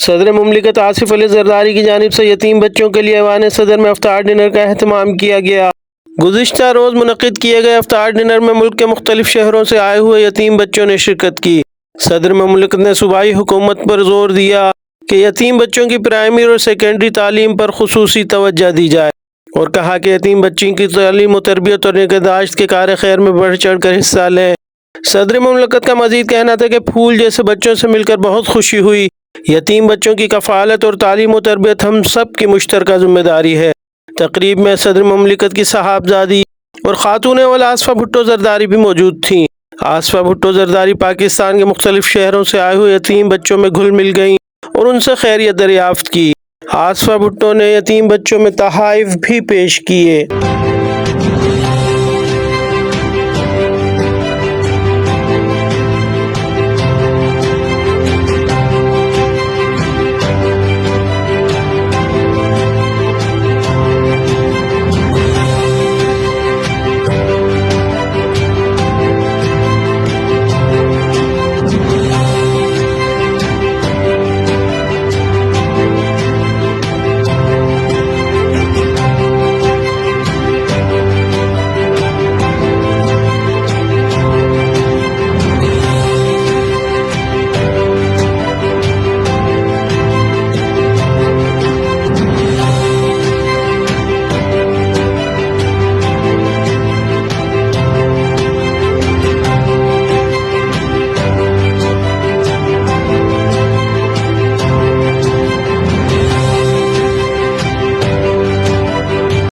सदर मुमलिकत आसिफ अली जरदारी की जानिब से यतीम बच्चों के लिए ऐवान सदर में इफ्तार डिनर का अहतमाम किया गया। गुज़िश्ता रोज़ मुनक़िद किए गए इफ्तार डिनर में मुल्क के मुख्तलिफ शहरों से आए हुए यतीम बच्चों ने शिरकत की। सदर मुमलिकत ने सूबाई हुकूमत पर जोर दिया कि यतीम बच्चों की प्राइमरी और सेकेंडरी तालीम पर खुसूसी तवज्जो दी जाए और कहा कि यतीम बच्ची की तालीम व तरबियत और निगहदाश्त के कार खैर में बढ़ चढ़ कर हिस्सा लें। सदर मुमलिकत का मजीद कहना था कि फूल जैसे बच्चों से मिलकर बहुत खुशी हुई। यतीम बच्चों की कफ़ालत और तालीम व तरबियत हम सब की मुश्तरका जिम्मेदारी है। तकरीब में सदर मुमलिकत की साहबजादी और खातून वल आसफ़ा भुट्टो जरदारी भी मौजूद थीं। आसफ़ा भुट्टो जरदारी पाकिस्तान के मुख्तलिफ शहरों से आए हुए यतीम बच्चों में घुल मिल गईं और उनसे खैरियत दरियाफ्त की। आसफ़ा भुट्टो ने यतीम बच्चों में तोहफ़े भी पेश किए।